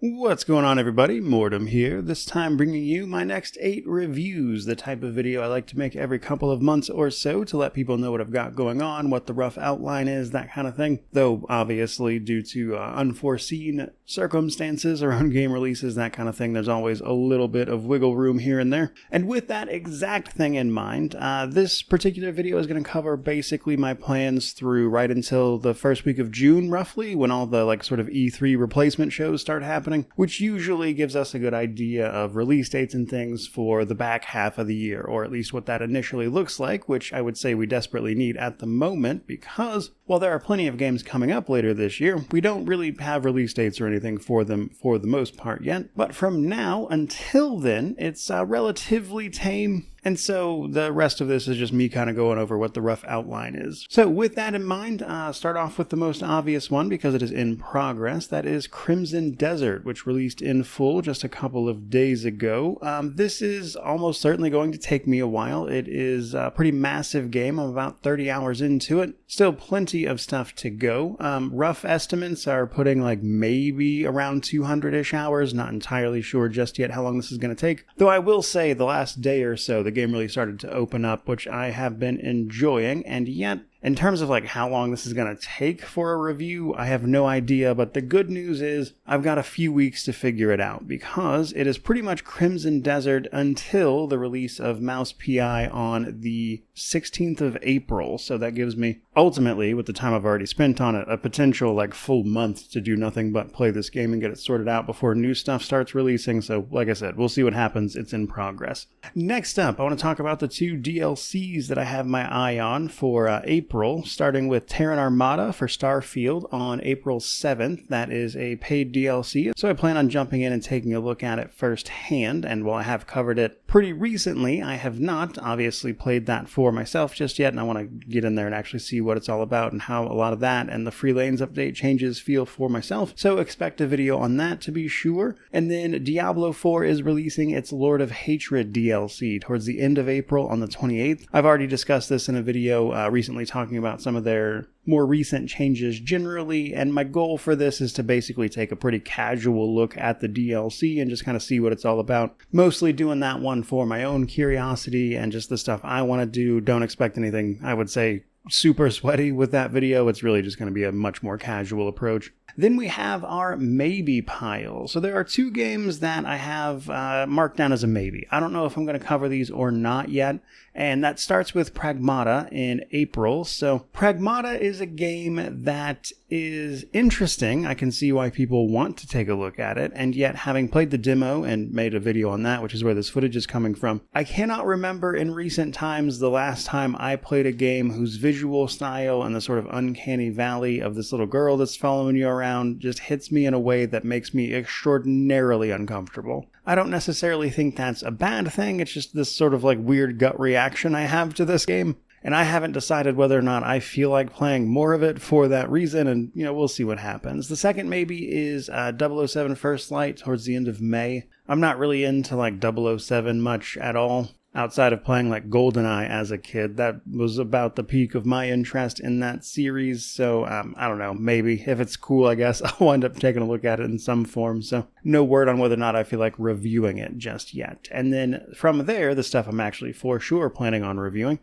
What's going on, everybody? Mortem here, this time bringing you my next 8 reviews, the type of video I like to make every couple of months or so to let people know what I've got going on, what the rough outline is, that kind of thing. Though, obviously, due to unforeseen circumstances around game releases, that kind of thing, there's always a little bit of wiggle room here and there. And with that exact thing in mind, this particular video is going to cover basically my plans through right until the first week of June, roughly, when all the sort of E3 replacement shows start happening, which usually gives us a good idea of release dates and things for the back half of the year, or at least what that initially looks like, which I would say we desperately need at the moment, because while there are plenty of games coming up later this year, we don't really have release dates or anything for them for the most part yet. But from now until then, it's relatively tame. And so the rest of this is just me kind of going over what the rough outline is. So with that in mind, start off with the most obvious one because it is in progress. That is Crimson Desert, which released in full just a couple of days ago. This is almost certainly going to take me a while. It is a pretty massive game. I'm about 30 hours into it. Still plenty of stuff to go. Rough estimates are putting maybe around 200-ish hours. Not entirely sure just yet how long this is going to take. Though I will say the last day or so, the game really started to open up, which I have been enjoying, and yet in terms of how long this is going to take for a review, I have no idea, but the good news is I've got a few weeks to figure it out, because it is pretty much Crimson Desert until the release of Mouse PI on the 16th of April, so that gives me, ultimately, with the time I've already spent on it, a potential full month to do nothing but play this game and get it sorted out before new stuff starts releasing, so like I said, we'll see what happens, it's in progress. Next up, I want to talk about the 2 DLCs that I have my eye on for April, starting with Terran Armada for Starfield on April 7th. That is a paid DLC, so I plan on jumping in and taking a look at it firsthand, and while I have covered it pretty recently, I have not obviously played that for myself just yet, and I want to get in there and actually see what it's all about and how a lot of that and the Free Lanes update changes feel for myself, so expect a video on that to be sure. And then Diablo 4 is releasing its Lord of Hatred DLC towards the end of April on the 28th. I've already discussed this in a video recently talking about some of their more recent changes generally, and my goal for this is to basically take a pretty casual look at the DLC and just kind of see what it's all about. Mostly doing that one for my own curiosity and just the stuff I want to do. Don't expect anything, I would say, super sweaty with that video. It's really just going to be a much more casual approach. Then we have our maybe pile. So there are 2 games that I have marked down as a maybe. I don't know if I'm going to cover these or not yet, and that starts with Pragmata in April. So Pragmata is a game that is interesting. I can see why people want to take a look at it, and yet having played the demo and made a video on that, which is where this footage is coming from, I cannot remember in recent times the last time I played a game whose visual style and the sort of uncanny valley of this little girl that's following you around just hits me in a way that makes me extraordinarily uncomfortable. I don't necessarily think that's a bad thing, it's just this sort of weird gut reaction I have to this game. And I haven't decided whether or not I feel like playing more of it for that reason, and, we'll see what happens. The second maybe is 007 First Light towards the end of May. I'm not really into 007 much at all. Outside of playing GoldenEye as a kid, that was about the peak of my interest in that series, so I don't know, maybe. If it's cool, I guess I'll end up taking a look at it in some form, so no word on whether or not I feel like reviewing it just yet. And then from there, the stuff I'm actually for sure planning on reviewing.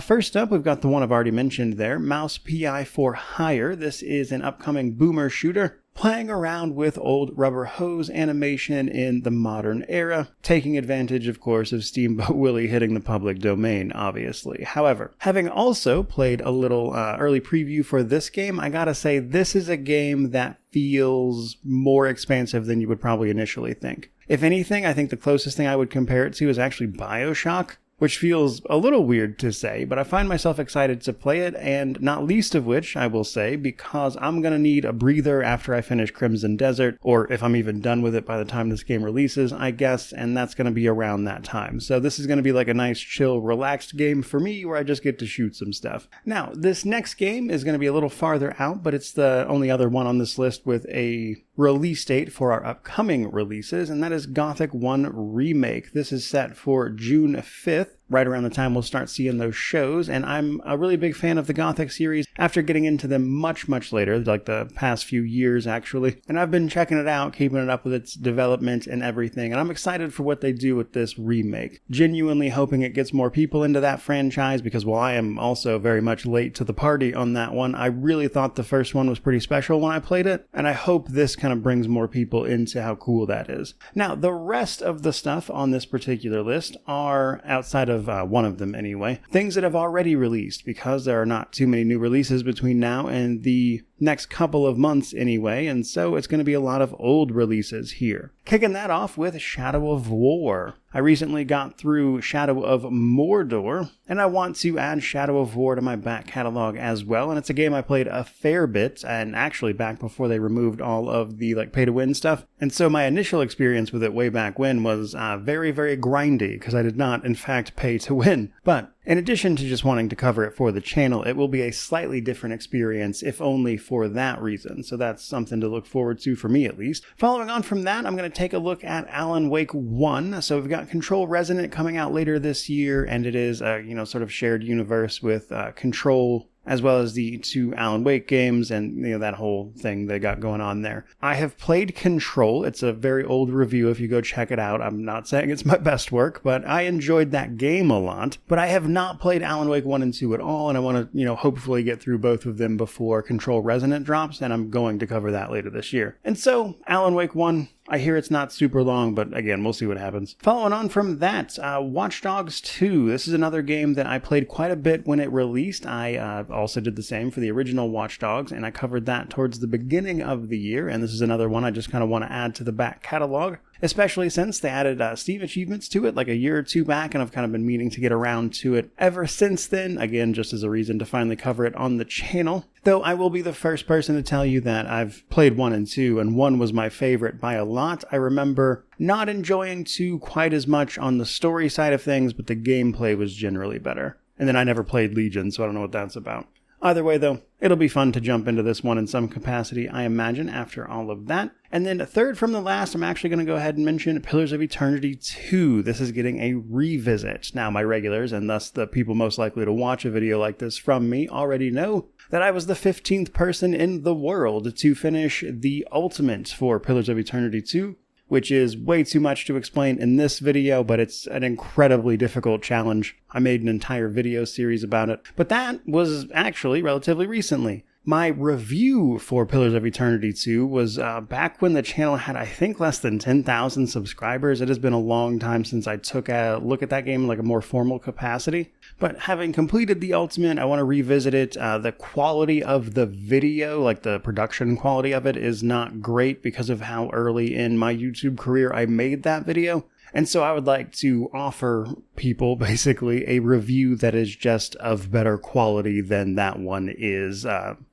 First up, we've got the one I've already mentioned there, Mouse PI for Hire. This is an upcoming boomer shooter, playing around with old rubber hose animation in the modern era, taking advantage, of course, of Steamboat Willie hitting the public domain, obviously. However, having also played a little early preview for this game, I gotta say this is a game that feels more expansive than you would probably initially think. If anything, I think the closest thing I would compare it to is actually BioShock, which feels a little weird to say, but I find myself excited to play it, and not least of which, I will say, because I'm going to need a breather after I finish Crimson Desert, or if I'm even done with it by the time this game releases, I guess, and that's going to be around that time. So this is going to be a nice, chill, relaxed game for me, where I just get to shoot some stuff. Now, this next game is going to be a little farther out, but it's the only other one on this list with a release date for our upcoming releases, and that is Gothic 1 Remake. This is set for June 5th. right around the time we'll start seeing those shows, and I'm a really big fan of the Gothic series after getting into them much later, like the past few years actually, and I've been checking it out, keeping it up with its development and everything, and I'm excited for what they do with this remake. Genuinely hoping it gets more people into that franchise, because while I am also very much late to the party on that one, I really thought the first one was pretty special when I played it, and I hope this kind of brings more people into how cool that is. Now, the rest of the stuff on this particular list are, outside of one of them anyway, things that have already released, because there are not too many new releases between now and the next couple of months anyway, and so it's going to be a lot of old releases here. Kicking that off with Shadow of War. I recently got through Shadow of Mordor, and I want to add Shadow of War to my back catalog as well, and it's a game I played a fair bit, and actually back before they removed all of the pay-to-win stuff, and so my initial experience with it way back when was very grindy, because I did not in fact pay to win. But in addition to just wanting to cover it for the channel, it will be a slightly different experience, if only for that reason, so that's something to look forward to for me at least. Following on from that, I'm going to take a look at Alan Wake 1. So we've got Control Resonant coming out later this year, and it is a sort of shared universe with Control, as well as the two Alan Wake games and that whole thing they got going on there. I have played Control. It's a very old review if you go check it out. I'm not saying it's my best work, but I enjoyed that game a lot. But I have not played Alan Wake 1 and 2 at all, and I want to, hopefully get through both of them before Control Resonant drops, and I'm going to cover that later this year. And so, Alan Wake 1, I hear it's not super long, but again, we'll see what happens. Following on from that, Watch Dogs 2. This is another game that I played quite a bit when it released. I also did the same for the original Watch Dogs, and I covered that towards the beginning of the year, and this is another one I just kind of want to add to the back catalog, especially since they added Steam achievements to it like a year or two back, and I've kind of been meaning to get around to it ever since then, again, just as a reason to finally cover it on the channel. Though I will be the first person to tell you that I've played 1 and 2, and 1 was my favorite by a lot. I remember not enjoying 2 quite as much on the story side of things, but the gameplay was generally better. And then I never played Legion, so I don't know what that's about. Either way, though, it'll be fun to jump into this one in some capacity, I imagine, after all of that. And then third from the last, I'm actually going to go ahead and mention Pillars of Eternity 2. This is getting a revisit. Now, my regulars, and thus the people most likely to watch a video like this from me, already know that I was the 15th person in the world to finish the ultimate for Pillars of Eternity 2, which is way too much to explain in this video, but it's an incredibly difficult challenge. I made an entire video series about it, but that was actually relatively recently. My review for Pillars of Eternity 2 was back when the channel had, I think, less than 10,000 subscribers. It has been a long time since I took a look at that game in like a more formal capacity. But having completed the Ultimate, I want to revisit it. The quality of the video, like the production quality of it, is not great because of how early in my YouTube career I made that video. And so I would like to offer people basically a review that is just of better quality than that one is.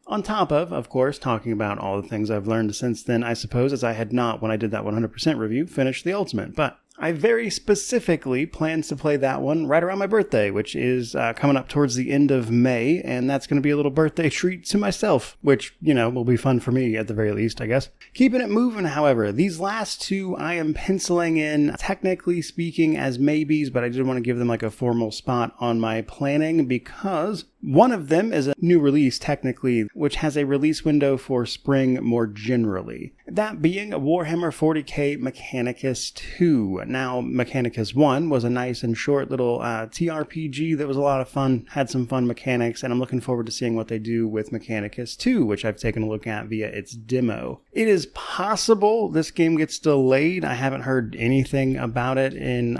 On top of course, talking about all the things I've learned since then, I suppose, as I had not, when I did that 100% review, finished the Ultimate. But I very specifically plan to play that one right around my birthday, which is coming up towards the end of May, and that's going to be a little birthday treat to myself, which, will be fun for me at the very least, I guess. Keeping it moving, however, these last two I am penciling in, technically speaking, as maybes, but I did want to give them like a formal spot on my planning because one of them is a new release, technically, which has a release window for spring more generally. That being Warhammer 40k Mechanicus 2. Now, Mechanicus 1 was a nice and short little TRPG that was a lot of fun, had some fun mechanics, and I'm looking forward to seeing what they do with Mechanicus 2, which I've taken a look at via its demo. It is possible this game gets delayed. I haven't heard anything about it in,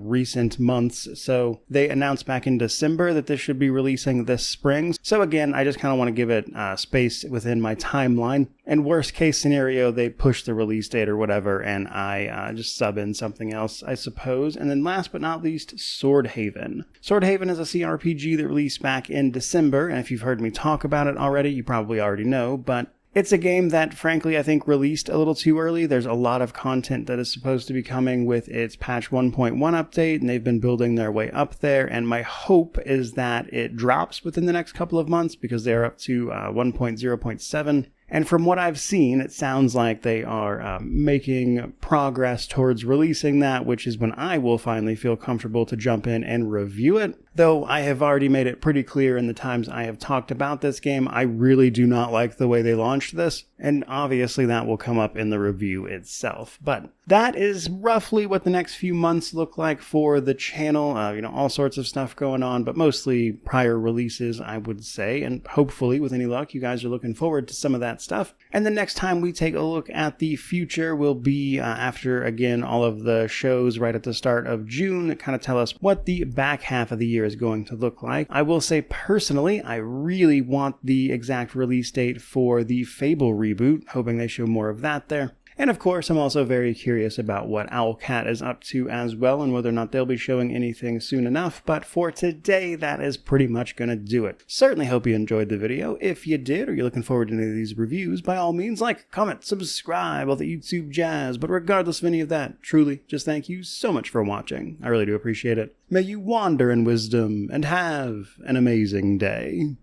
recent months, so they announced back in December that this should be releasing this spring. So again, I just kind of want to give it space within my timeline. And worst case scenario, they push the release date or whatever, and I just sub in something else, I suppose. And then last but not least, Swordhaven. Swordhaven is a CRPG that released back in December, and if you've heard me talk about it already, you probably already know, but it's a game that, frankly, I think released a little too early. There's a lot of content that is supposed to be coming with its patch 1.1 update, and they've been building their way up there, and my hope is that it drops within the next couple of months, because they're up to 1.0.7, And from what I've seen, it sounds like they are making progress towards releasing that, which is when I will finally feel comfortable to jump in and review it. Though I have already made it pretty clear in the times I have talked about this game, I really do not like the way they launched this, and obviously that will come up in the review itself. But that is roughly what the next few months look like for the channel. All sorts of stuff going on, but mostly prior releases, I would say, and hopefully, with any luck, you guys are looking forward to some of that stuff. And the next time we take a look at the future will be after, again, all of the shows right at the start of June that kind of tell us what the back half of the year is going to look like. I will say, personally, I really want the exact release date for the Fable reboot, hoping they show more of that there. And of course, I'm also very curious about what Owlcat is up to as well, and whether or not they'll be showing anything soon enough. But for today, that is pretty much going to do it. Certainly hope you enjoyed the video. If you did, or you're looking forward to any of these reviews, by all means, like, comment, subscribe, all the YouTube jazz. But regardless of any of that, truly, just thank you so much for watching. I really do appreciate it. May you wander in wisdom and have an amazing day.